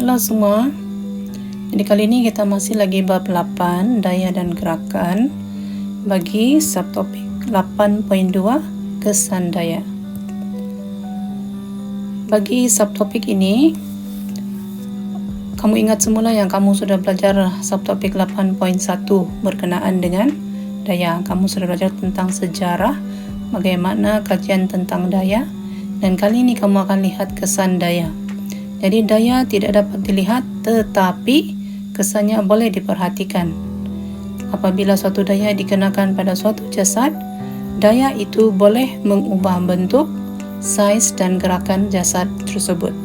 Halo semua. Jadi kali ini kita masih lagi bab 8 daya dan gerakan bagi subtopik 8.2 kesan daya. Bagi subtopik ini kamu ingat semula yang kamu sudah belajar subtopik 8.1 berkenaan dengan daya. Kamu sudah belajar tentang sejarah, bagaimana kajian tentang daya, dan kali ini kamu akan lihat kesan daya. Jadi daya tidak dapat dilihat tetapi kesannya boleh diperhatikan. Apabila suatu daya dikenakan pada suatu jasad, daya itu boleh mengubah bentuk, saiz dan gerakan jasad tersebut.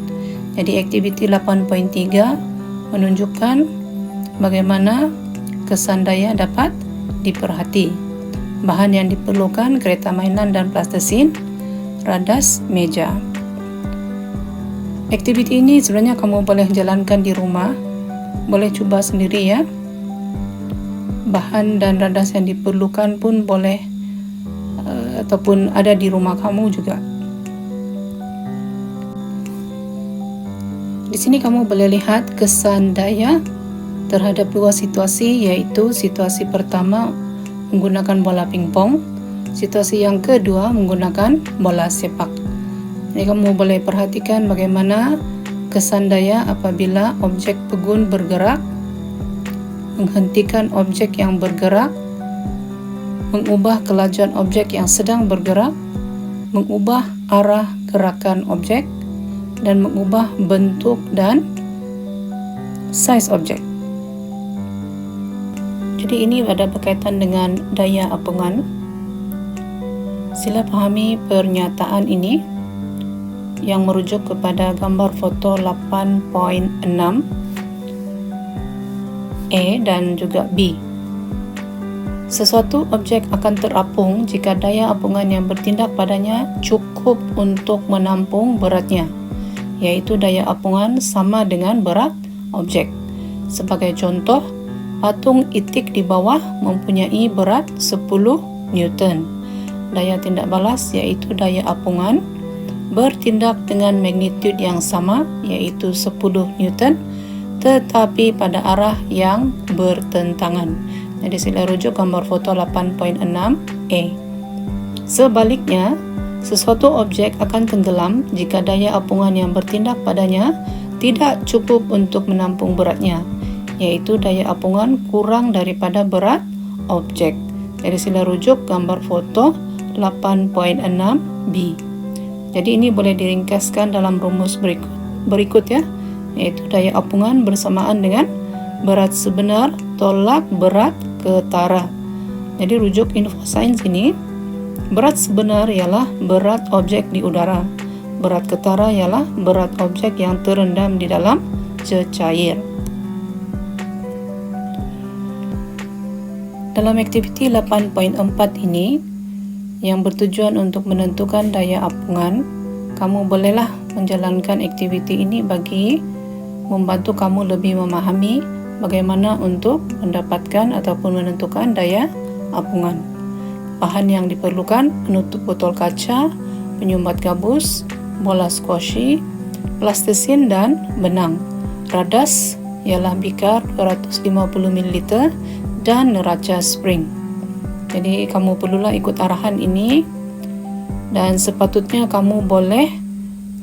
Jadi aktiviti 8.3 menunjukkan bagaimana kesan daya dapat diperhati. Bahan yang diperlukan kereta mainan dan plastisin, radas, meja. Aktiviti ini sebenarnya kamu boleh jalankan di rumah, boleh cuba sendiri ya. Bahan dan radas yang diperlukan pun boleh ataupun ada di rumah kamu juga. Di sini kamu boleh lihat kesan daya terhadap dua situasi, yaitu situasi pertama menggunakan bola pingpong, situasi yang kedua menggunakan bola sepak. Jadi kamu boleh perhatikan bagaimana kesan daya apabila objek pegun bergerak, menghentikan objek yang bergerak, mengubah kelajuan objek yang sedang bergerak, mengubah arah gerakan objek, dan mengubah bentuk dan saiz objek. Jadi ini ada berkaitan dengan daya apungan. Sila pahami pernyataan ini yang merujuk kepada gambar foto 8.6 A dan juga B. Sesuatu objek akan terapung jika daya apungan yang bertindak padanya cukup untuk menampung beratnya, yaitu daya apungan sama dengan berat objek. Sebagai contoh, patung itik di bawah mempunyai berat 10 Newton. Daya tindak balas yaitu daya apungan bertindak dengan magnitud yang sama, yaitu 10 Newton, tetapi pada arah yang bertentangan. Jadi sila rujuk gambar foto 8.6 A. Sebaliknya, sesuatu objek akan tenggelam jika daya apungan yang bertindak padanya tidak cukup untuk menampung beratnya, yaitu daya apungan kurang daripada berat objek. Jadi sila rujuk gambar foto 8.6 B. Jadi ini boleh diringkaskan dalam rumus berikut ya, yaitu daya apungan bersamaan dengan berat sebenar tolak berat ketara. Jadi rujuk info sains ini, berat sebenar ialah berat objek di udara, berat ketara ialah berat objek yang terendam di dalam cecair. Dalam aktiviti 8.4 ini yang bertujuan untuk menentukan daya apungan, kamu bolehlah menjalankan aktiviti ini bagi membantu kamu lebih memahami bagaimana untuk mendapatkan ataupun menentukan daya apungan. Bahan yang diperlukan: penutup botol kaca, penyumbat gabus, bola squashy, plastisin dan benang. Radas ialah bikar 250 ml dan neraca spring. Jadi kamu perlulah ikut arahan ini, dan sepatutnya kamu boleh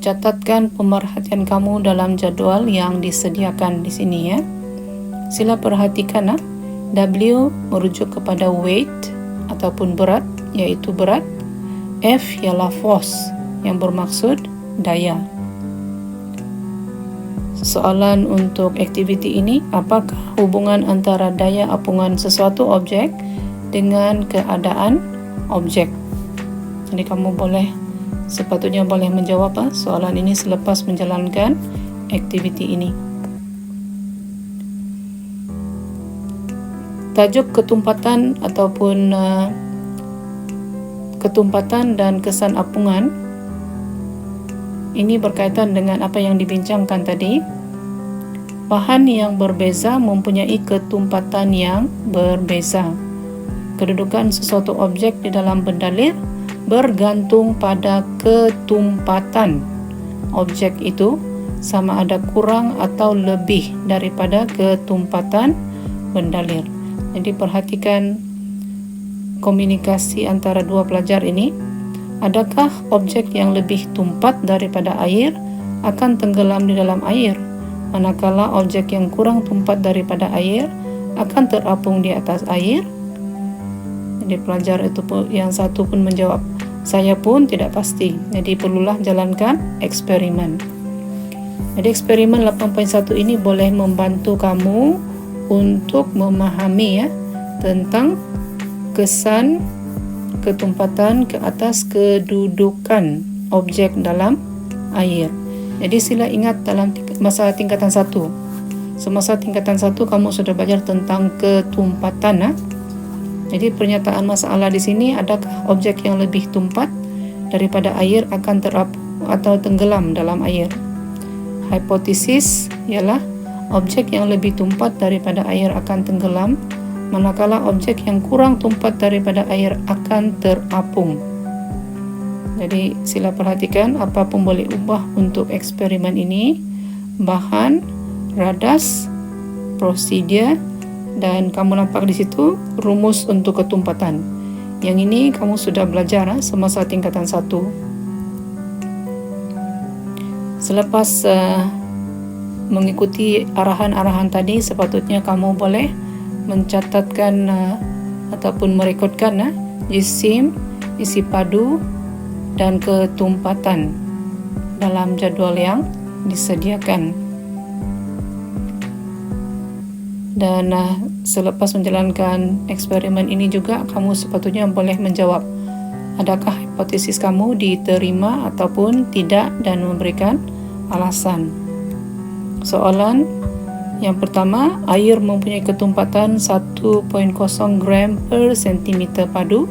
catatkan pemerhatian kamu dalam jadual yang disediakan di sini ya. Sila perhatikan W merujuk kepada weight ataupun berat, yaitu berat. F ialah force yang bermaksud daya. Soalan untuk aktiviti ini, apakah hubungan antara daya apungan sesuatu objek dengan keadaan objek? Jadi kamu sepatutnya boleh menjawab soalan ini selepas menjalankan aktiviti ini. Tajuk ketumpatan ataupun ketumpatan dan kesan apungan ini berkaitan dengan apa yang dibincangkan tadi. Bahan yang berbeza mempunyai ketumpatan yang berbeza. Kedudukan sesuatu objek di dalam bendalir bergantung pada ketumpatan objek itu sama ada kurang atau lebih daripada ketumpatan mendalir. Jadi perhatikan komunikasi antara dua pelajar ini. Adakah objek yang lebih tumpat daripada air akan tenggelam di dalam air, manakala objek yang kurang tumpat daripada air akan terapung di atas air? Jadi pelajar itu pun, yang satu pun menjawab, saya pun tidak pasti. Jadi perlulah jalankan eksperimen. Jadi eksperimen 8.1 ini boleh membantu kamu untuk memahami tentang kesan ketumpatan ke atas kedudukan objek dalam air. Jadi sila ingat dalam masa tingkatan 1. Semasa tingkatan 1 kamu sudah belajar tentang ketumpatan. Jadi pernyataan masalah di sini, adakah objek yang lebih tumpat daripada air akan terapung atau tenggelam dalam air? Hipotesis ialah objek yang lebih tumpat daripada air akan tenggelam, manakala objek yang kurang tumpat daripada air akan terapung. Jadi sila perhatikan apa pun boleh ubah untuk eksperimen ini: bahan, radas, prosedur, dan kamu nampak di situ rumus untuk ketumpatan. Yang ini kamu sudah belajar semasa tingkatan 1. Selepas mengikuti arahan-arahan tadi, sepatutnya kamu boleh mencatatkan ataupun merekodkan jisim, isi padu, dan ketumpatan dalam jadual yang disediakan. Dan selepas menjalankan eksperimen ini juga kamu sepatutnya boleh menjawab, adakah hipotesis kamu diterima ataupun tidak, dan memberikan alasan. Soalan yang pertama, air mempunyai ketumpatan 1.0 gram per sentimeter padu.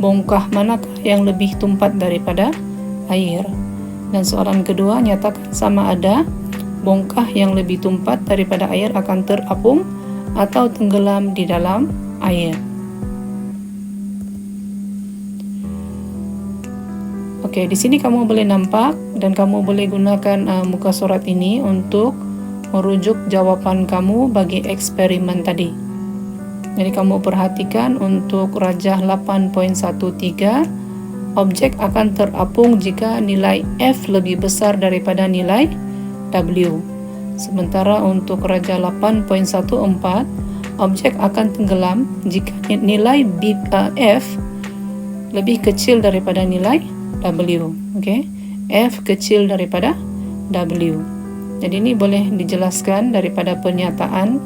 Bongkah manakah yang lebih tumpat daripada air? Dan soalan kedua, nyatakan sama ada bongkah yang lebih tumpat daripada air akan terapung atau tenggelam di dalam air. Okey, di sini kamu boleh nampak dan kamu boleh gunakan muka surat ini untuk merujuk jawapan kamu bagi eksperimen tadi. Jadi kamu perhatikan untuk rajah 8.13, objek akan terapung jika nilai F lebih besar daripada nilai W. Sementara untuk rajah 8.14, objek akan tenggelam jika nilai F lebih kecil daripada nilai W. Okey, F kecil daripada W. Jadi ini boleh dijelaskan daripada pernyataan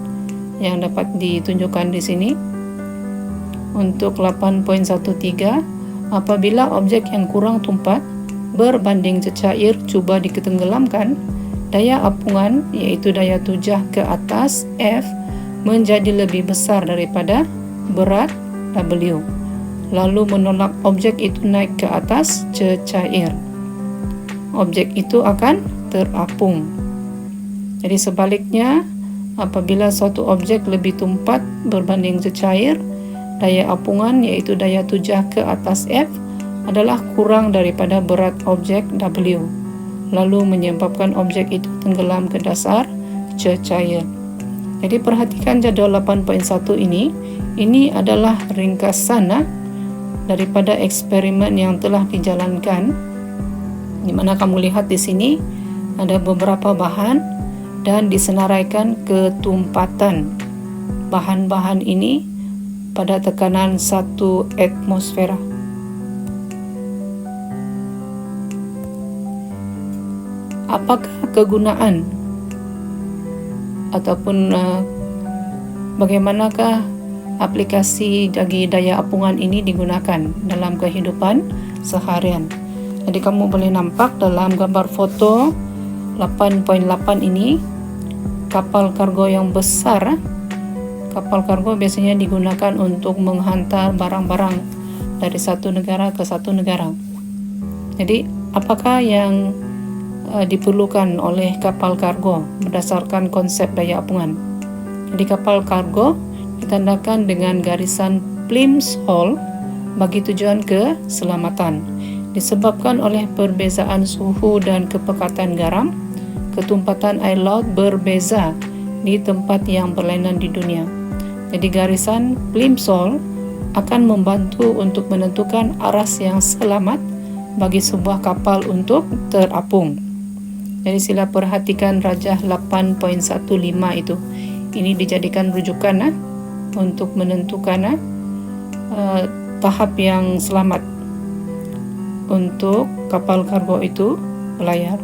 yang dapat ditunjukkan di sini. Untuk 8.13, apabila objek yang kurang tumpat berbanding cecair cuba ditenggelamkan, daya apungan iaitu daya tujah ke atas F menjadi lebih besar daripada berat W, lalu menolak objek itu naik ke atas cecair. Objek itu akan terapung. Jadi sebaliknya, apabila suatu objek lebih tumpat berbanding cecair, daya apungan iaitu daya tujah ke atas F adalah kurang daripada berat objek W, lalu menyebabkan objek itu tenggelam ke dasar cecair. Jadi perhatikan jadual 8.1 ini. Ini adalah ringkasan daripada eksperimen yang telah dijalankan, di mana kamu lihat di sini ada beberapa bahan dan disenaraikan ketumpatan bahan-bahan ini pada tekanan 1 atmosfera. Apakah kegunaan ataupun bagaimanakah aplikasi bagi daya apungan ini digunakan dalam kehidupan seharian? Jadi kamu boleh nampak dalam gambar foto 8.8 ini, kapal kargo yang besar. Kapal kargo biasanya digunakan untuk menghantar barang-barang dari satu negara ke satu negara. Jadi apakah yang diperlukan oleh kapal kargo berdasarkan konsep daya apungan? Jadi kapal kargo ditandakan dengan garisan plimsoll bagi tujuan keselamatan. Disebabkan oleh perbezaan suhu dan kepekatan garam, ketumpatan air laut berbeza di tempat yang berlainan di dunia. Jadi garisan plimsoll akan membantu untuk menentukan aras yang selamat bagi sebuah kapal untuk terapung. Jadi sila perhatikan rajah 8.15 itu. Ini dijadikan rujukan untuk menentukan tahap yang selamat untuk kapal kargo itu berlayar.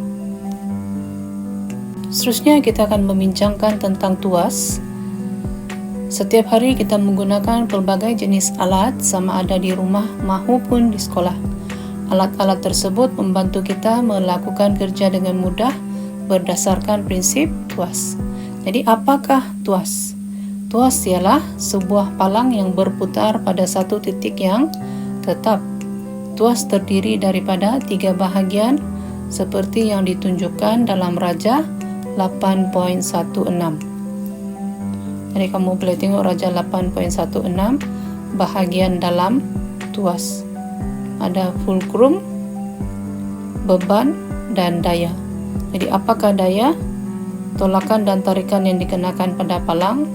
Seterusnya kita akan membincangkan tentang tuas. Setiap hari kita menggunakan pelbagai jenis alat sama ada di rumah maupun di sekolah. Alat-alat tersebut membantu kita melakukan kerja dengan mudah berdasarkan prinsip tuas. Jadi apakah tuas? Tuas ialah sebuah palang yang berputar pada satu titik yang tetap. Tuas terdiri daripada 3 bahagian seperti yang ditunjukkan dalam rajah 8.16. Jadi kamu boleh tengok rajah 8.16 bahagian dalam tuas. Ada fulcrum, beban, dan daya. Jadi apakah daya? Tolakan dan tarikan yang dikenakan pada palang.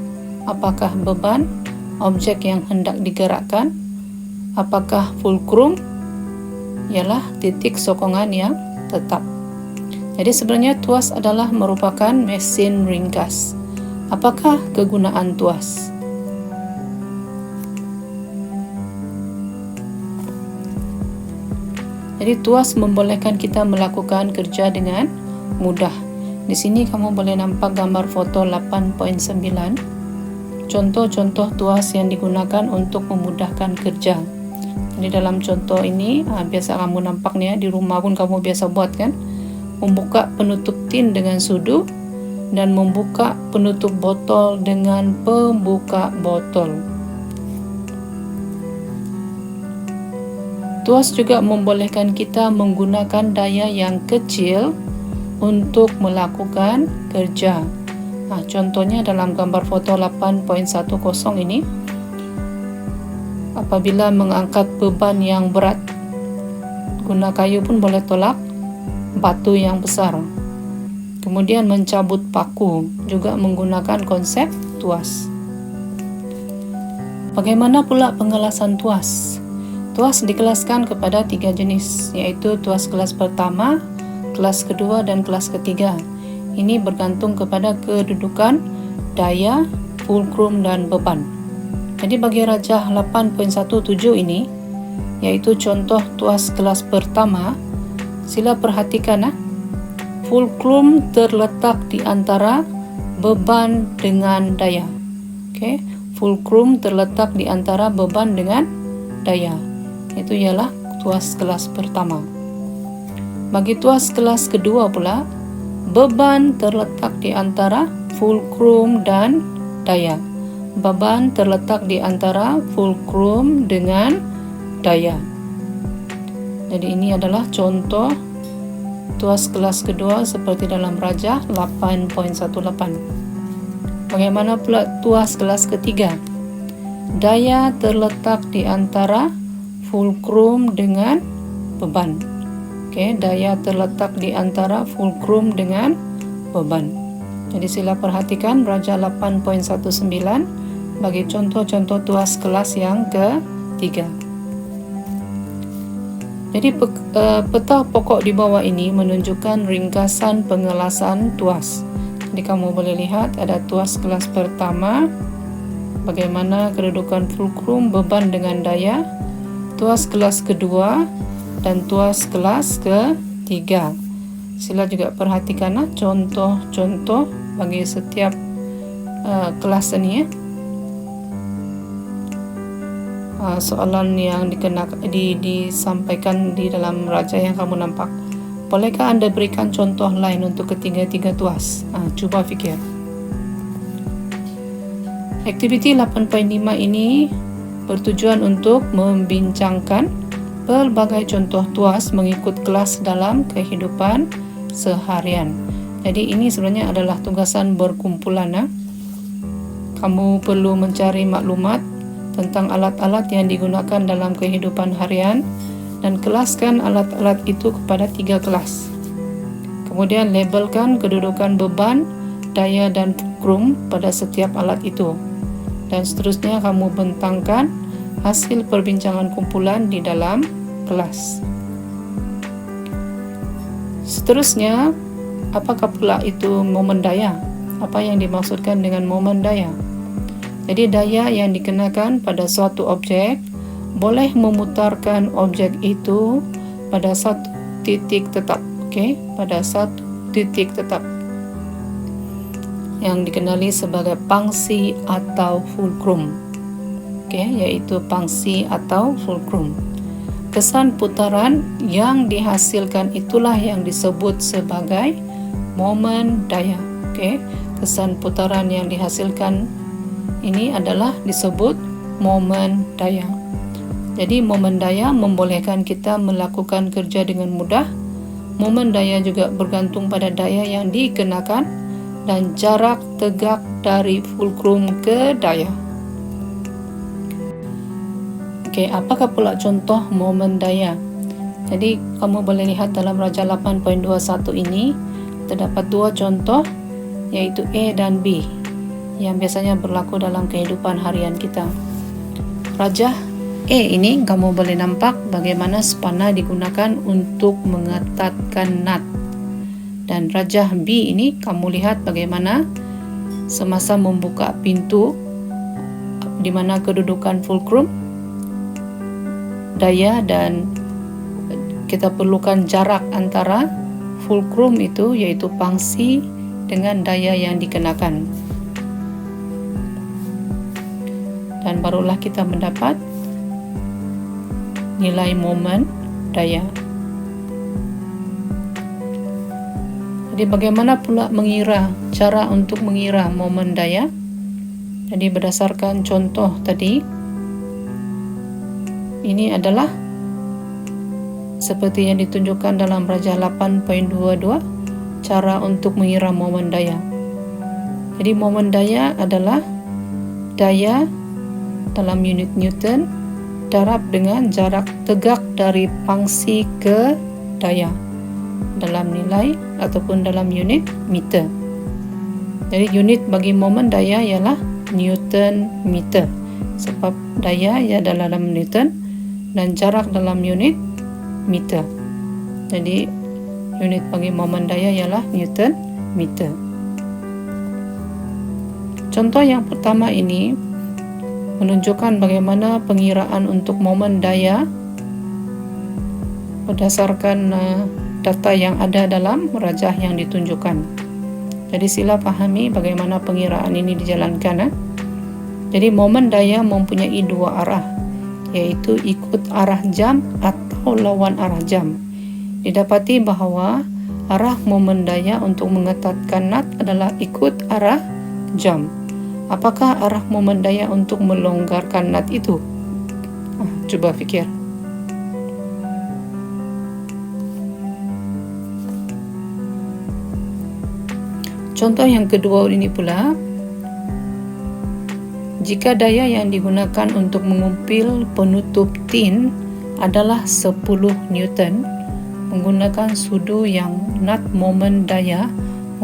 Apakah beban? Objek yang hendak digerakkan. Apakah fulcrum? Ialah titik sokongan yang tetap. Jadi sebenarnya tuas adalah merupakan mesin ringkas. Apakah kegunaan tuas? Jadi tuas membolehkan kita melakukan kerja dengan mudah. Di sini kamu boleh nampak gambar foto 8.9. Contoh-contoh tuas yang digunakan untuk memudahkan kerja. Jadi dalam contoh ini, biasa kamu nampak nih di rumah pun kamu biasa buat kan? Membuka penutup tin dengan sudu dan membuka penutup botol dengan pembuka botol. Tuas juga membolehkan kita menggunakan daya yang kecil untuk melakukan kerja. Contohnya dalam gambar foto 8.10 ini, apabila mengangkat beban yang berat, guna kayu pun boleh tolak batu yang besar. Kemudian mencabut paku juga menggunakan konsep tuas. Bagaimana pula pengelasan tuas? Tuas dikelaskan kepada 3 jenis, yaitu tuas kelas pertama, kelas kedua, dan kelas ketiga. Ini bergantung kepada kedudukan daya, fulcrum, dan beban. Jadi bagi rajah 8.17 ini, yaitu contoh tuas kelas pertama, sila perhatikan fulcrum terletak di antara beban dengan daya. Okey, fulcrum terletak di antara beban dengan daya. Itu ialah tuas kelas pertama. Bagi tuas kelas kedua pula, beban terletak di antara fulcrum dan daya. Beban terletak di antara fulcrum dengan daya. Jadi ini adalah contoh tuas kelas kedua seperti dalam rajah 8.18. Bagaimana pula tuas kelas ketiga? Daya terletak di antara fulcrum dengan beban. Okey, daya terletak di antara fulcrum dengan beban. Jadi sila perhatikan rajah 8.19 bagi contoh-contoh tuas kelas yang ketiga. Jadi peta pokok di bawah ini menunjukkan ringkasan pengelasan tuas. Jadi kamu boleh lihat ada tuas kelas pertama, bagaimana kedudukan fulcrum, beban dengan daya, tuas kelas kedua, dan tuas kelas ketiga. Sila juga perhatikan contoh-contoh bagi setiap kelas ini soalan yang disampaikan di dalam rajah yang kamu nampak. Bolehkah anda berikan contoh lain untuk ketiga-tiga tuas? Cuba fikir. Aktiviti 8.5 ini bertujuan untuk membincangkan pelbagai contoh tuas mengikut kelas dalam kehidupan seharian. Jadi ini sebenarnya adalah tugasan berkumpulan. Kamu perlu mencari maklumat tentang alat-alat yang digunakan dalam kehidupan harian dan kelaskan alat-alat itu kepada 3 kelas. Kamu Kemudian labelkan kedudukan beban, daya dan fulcrum pada setiap alat itu. Dan seterusnya kamu bentangkan hasil perbincangan kumpulan di dalam kelas. Seterusnya, apakah pula itu momen daya? Apa yang dimaksudkan dengan momen daya? Jadi daya yang dikenakan pada suatu objek boleh memutarkan objek itu pada satu titik tetap. Pada satu titik tetap yang dikenali sebagai pangsi atau fulcrum. Yaitu pangsi atau fulcrum. Kesan putaran yang dihasilkan itulah yang disebut sebagai momen daya. Kesan putaran yang dihasilkan ini adalah disebut momen daya. Jadi momen daya membolehkan kita melakukan kerja dengan mudah. Momen daya juga bergantung pada daya yang dikenakan dan jarak tegak dari fulcrum ke daya. Apakah pula contoh momen daya? Jadi kamu boleh lihat dalam Rajah 8.21 ini terdapat dua contoh, yaitu A dan B, yang biasanya berlaku dalam kehidupan harian kita. Rajah A ini kamu boleh nampak bagaimana spana digunakan untuk mengetatkan nut. Dan rajah B ini kamu lihat bagaimana semasa membuka pintu, di mana kedudukan fulcrum, daya, dan kita perlukan jarak antara fulcrum itu, yaitu pangsi, dengan daya yang dikenakan. Dan barulah kita mendapat nilai momen daya. Jadi bagaimana pula mengira, cara untuk mengira momen daya? Jadi berdasarkan contoh tadi, ini adalah seperti yang ditunjukkan dalam Rajah 8.22, cara untuk mengira momen daya. Jadi momen daya adalah daya dalam unit Newton darab dengan jarak tegak dari pangsi ke daya dalam nilai ataupun dalam unit meter. Jadi unit bagi momen daya ialah Newton meter, sebab daya ia dalam Newton dan jarak dalam unit meter. Jadi unit bagi momen daya ialah Newton meter. Contoh yang pertama ini menunjukkan bagaimana pengiraan untuk momen daya berdasarkan data yang ada dalam rajah yang ditunjukkan. Jadi sila pahami bagaimana pengiraan ini dijalankan. Jadi momen daya mempunyai dua arah, yaitu ikut arah jam atau lawan arah jam. Didapati bahawa arah momen daya untuk mengetatkan nut adalah ikut arah jam. Apakah arah momen daya untuk melonggarkan nut itu? Cuba fikir. Contoh yang kedua ini pula, jika daya yang digunakan untuk mengumpil penutup tin adalah 10 Newton, menggunakan sudu yang nut momen daya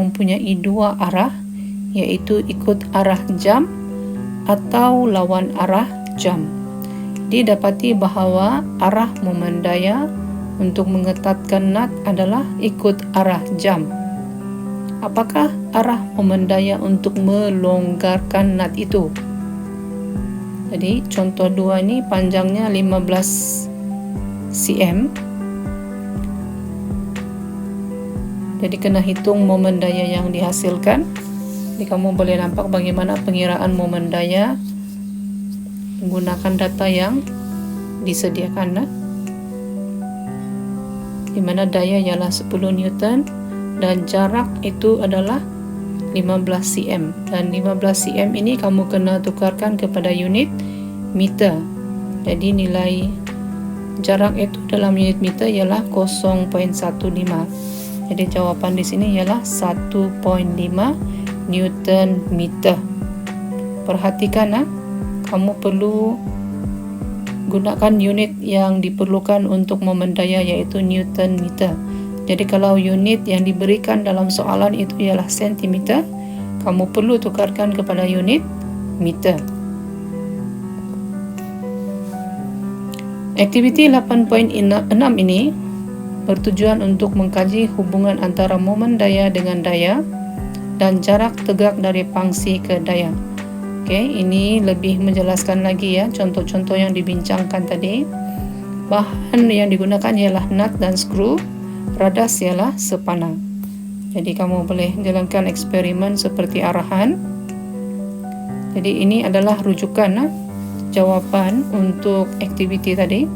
mempunyai dua arah, yaitu ikut arah jam atau lawan arah jam. Didapati bahawa arah momen daya untuk mengetatkan nut adalah ikut arah jam. Apakah arah momen daya untuk melonggarkan nut itu? Jadi contoh 2 ini panjangnya 15 cm. Jadi kena hitung momen daya yang dihasilkan. Jadi kamu boleh nampak bagaimana pengiraan momen daya menggunakan data yang disediakan, di mana daya ialah 10 Newton dan jarak itu adalah 15 cm. Dan 15 cm ini kamu kena tukarkan kepada unit meter. Jadi nilai jarak itu dalam unit meter ialah 0.15. Jadi jawapan di sini ialah 1.5 Newton meter. Perhatikan, kamu perlu gunakan unit yang diperlukan untuk momen daya, yaitu Newton meter. Jadi kalau unit yang diberikan dalam soalan itu ialah sentimeter, kamu perlu tukarkan kepada unit meter. Aktiviti 8.6 ini bertujuan untuk mengkaji hubungan antara momen daya dengan daya dan jarak tegak dari pangsi ke daya. Ini lebih menjelaskan lagi ya contoh-contoh yang dibincangkan tadi. Bahan yang digunakan ialah nut dan skru, radas ialah sepana. Jadi kamu boleh jalankan eksperimen seperti arahan. Jadi ini adalah rujukan jawapan untuk aktiviti tadi.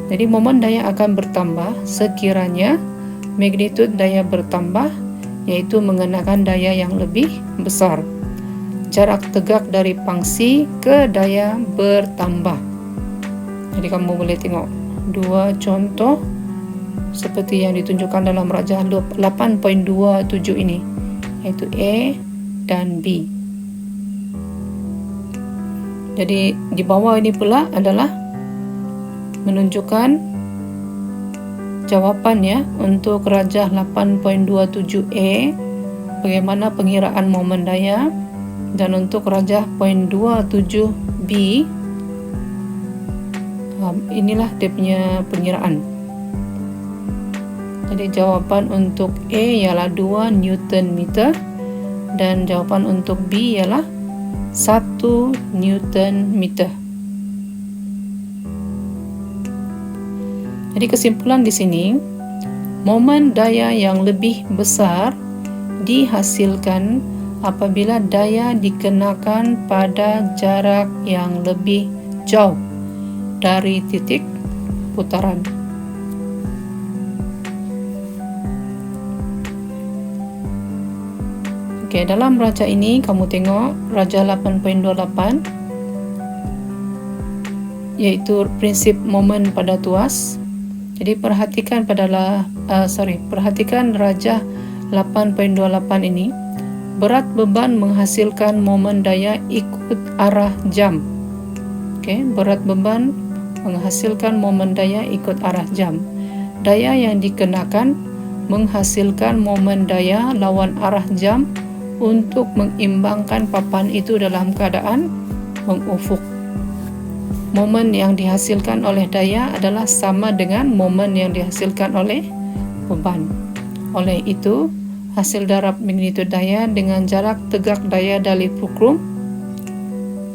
Jadi momen daya akan bertambah sekiranya magnitude daya bertambah, yaitu mengenakan daya yang lebih besar. Jarak tegak dari pangsi ke daya bertambah. Jadi kamu boleh tengok dua contoh seperti yang ditunjukkan dalam rajah 8.27 ini, yaitu A dan B. Jadi di bawah ini pula adalah menunjukkan jawapannya untuk rajah 8.27A, bagaimana pengiraan momen daya, dan untuk rajah 0.27B, inilah dia punya pengiraan. Jadi jawapan untuk A ialah 2 Newton meter dan jawapan untuk B ialah 1 Newton meter. Jadi kesimpulan di sini, momen daya yang lebih besar dihasilkan apabila daya dikenakan pada jarak yang lebih jauh dari titik putaran. Dalam rajah ini kamu tengok rajah 8.28, yaitu prinsip momen pada tuas. Jadi perhatikan perhatikan rajah 8.28 ini. Berat beban menghasilkan momen daya ikut arah jam. Berat beban menghasilkan momen daya ikut arah jam. Daya yang dikenakan menghasilkan momen daya lawan arah jam untuk mengimbangkan papan itu dalam keadaan mengufuk. Momen yang dihasilkan oleh daya adalah sama dengan momen yang dihasilkan oleh beban. Oleh itu, hasil darab magnitude daya dengan jarak tegak daya dari fulcrum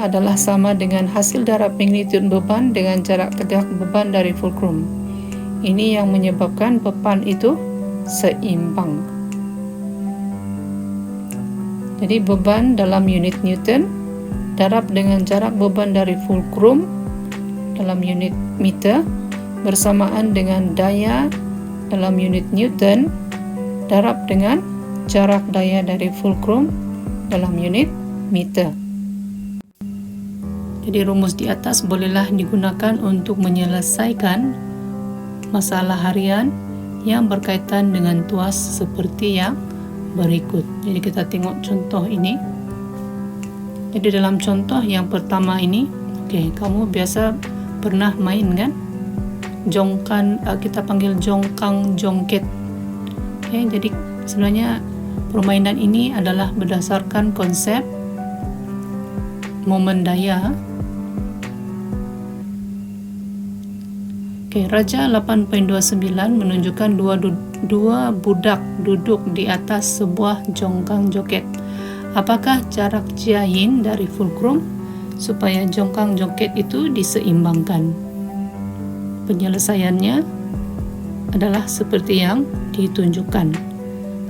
adalah sama dengan hasil darab magnitude beban dengan jarak tegak beban dari fulcrum. Ini yang menyebabkan papan itu seimbang. Jadi beban dalam unit Newton darab dengan jarak beban dari fulcrum dalam unit meter bersamaan dengan daya dalam unit Newton darab dengan jarak daya dari fulcrum dalam unit meter. Jadi rumus di atas bolehlah digunakan untuk menyelesaikan masalah harian yang berkaitan dengan tuas seperti yang berikut. Jadi kita tengok contoh ini. Jadi dalam contoh yang pertama ini, kamu biasa pernah main kan? Kita panggil jongkang jongket. Jadi sebenarnya permainan ini adalah berdasarkan konsep momen daya. Rajah 8.29 menunjukkan dua budak duduk di atas sebuah jongkang joget. Apakah jarak jahin dari fulcrum supaya jongkang joget itu diseimbangkan? Penyelesaiannya adalah seperti yang ditunjukkan.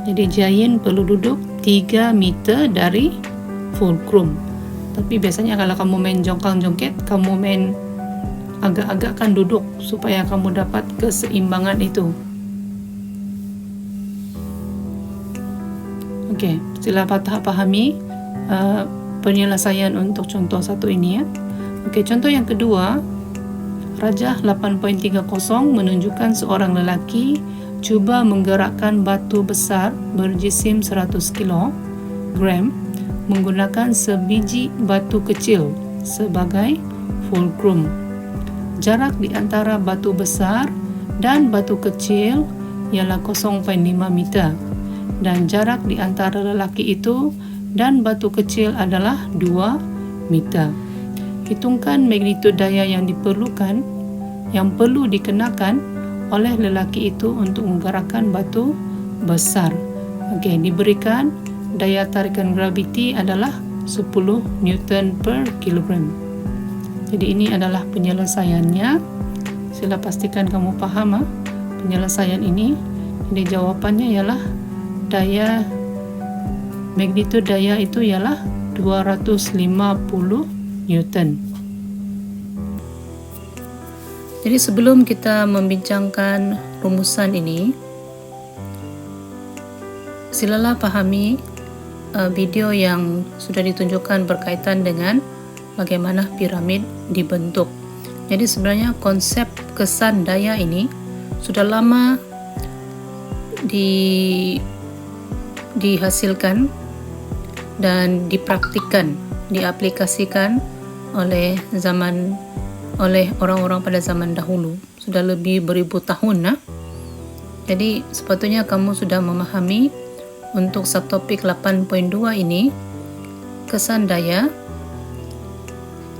Jadi jahin perlu duduk 3 meter dari fulcrum. Tapi biasanya kalau kamu main jongkang joget, kamu main agak-agakkan duduk supaya kamu dapat keseimbangan itu. Sila pahami penyelesaian untuk contoh satu ini ya. Contoh yang kedua, rajah 8.30 menunjukkan seorang lelaki cuba menggerakkan batu besar berjisim 100 kg menggunakan sebiji batu kecil sebagai fulcrum. Jarak di antara batu besar dan batu kecil ialah 0,5 meter dan jarak di antara lelaki itu dan batu kecil adalah 2 meter. Hitungkan magnitud daya yang diperlukan, yang perlu dikenakan oleh lelaki itu untuk menggerakkan batu besar. Okey, diberikan daya tarikan graviti adalah 10 Newton per kilogram. Jadi ini adalah penyelesaiannya. Sila pastikan kamu faham penyelesaian ini. Jadi jawapannya ialah magnitud daya itu ialah 250 Newton. Jadi sebelum kita membincangkan rumusan ini, silalah pahami video yang sudah ditunjukkan berkaitan dengan bagaimana piramid dibentuk. Jadi sebenarnya konsep kesan daya ini sudah lama dihasilkan dan dipraktikkan, diaplikasikan oleh orang-orang pada zaman dahulu. Sudah lebih beribu tahun. Jadi sepatutnya kamu sudah memahami untuk subtopik 8.2 ini kesan daya,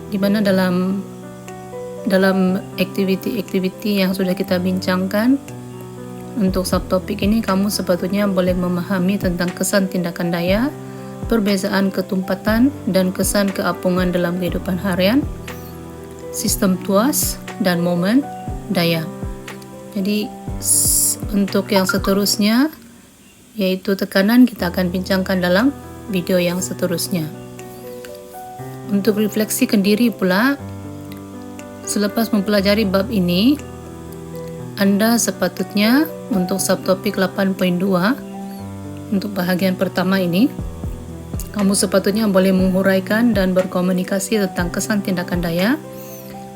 di mana dalam aktiviti-aktiviti yang sudah kita bincangkan untuk subtopik ini, kamu sepatutnya boleh memahami tentang kesan tindakan daya, perbezaan ketumpatan dan kesan keapungan dalam kehidupan harian, sistem tuas dan momen daya. Jadi untuk yang seterusnya, yaitu tekanan, kita akan bincangkan dalam video yang seterusnya. Untuk refleksikan diri pula, selepas mempelajari bab ini, Anda sepatutnya untuk subtopik 8.2, untuk bahagian pertama ini, kamu sepatutnya boleh menghuraikan dan berkomunikasi tentang kesan tindakan daya,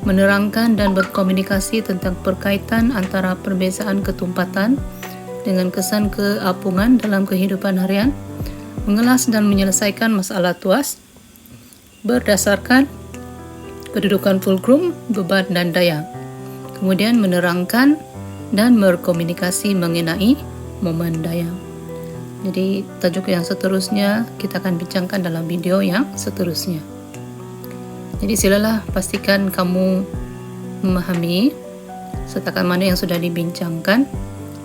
menerangkan dan berkomunikasi tentang perkaitan antara perbezaan ketumpatan dengan kesan keapungan dalam kehidupan harian, mengelas dan menyelesaikan masalah tuas berdasarkan kedudukan fulcrum, beban dan daya. Kemudian menerangkan dan berkomunikasi mengenai momen daya. Jadi tajuk yang seterusnya kita akan bincangkan dalam video yang seterusnya. Jadi silalah pastikan kamu memahami setakat mana yang sudah dibincangkan.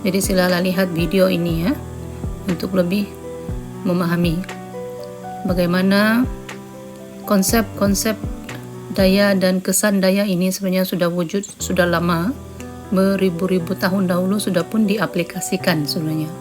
Jadi silalah lihat video ini untuk lebih memahami bagaimana konsep-konsep daya dan kesan daya ini sebenarnya sudah wujud, sudah lama, beribu-ribu tahun dahulu sudah pun diaplikasikan sebenarnya.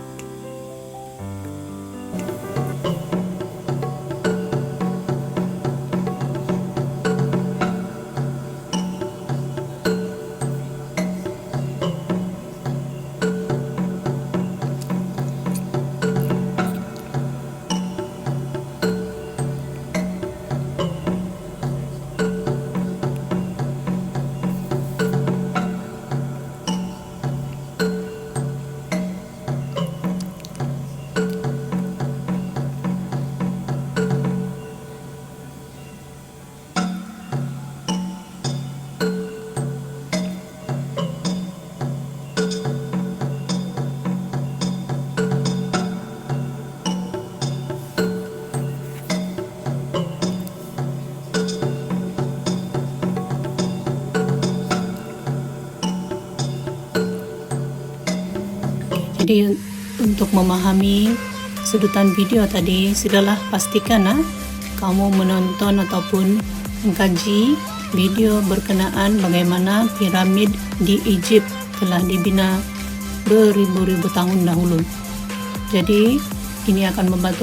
Jadi untuk memahami sedutan video tadi, silalah pastikan kamu menonton ataupun mengkaji video berkenaan bagaimana piramid di Egypt telah dibina beribu-ribu tahun dahulu. Jadi ini akan membantu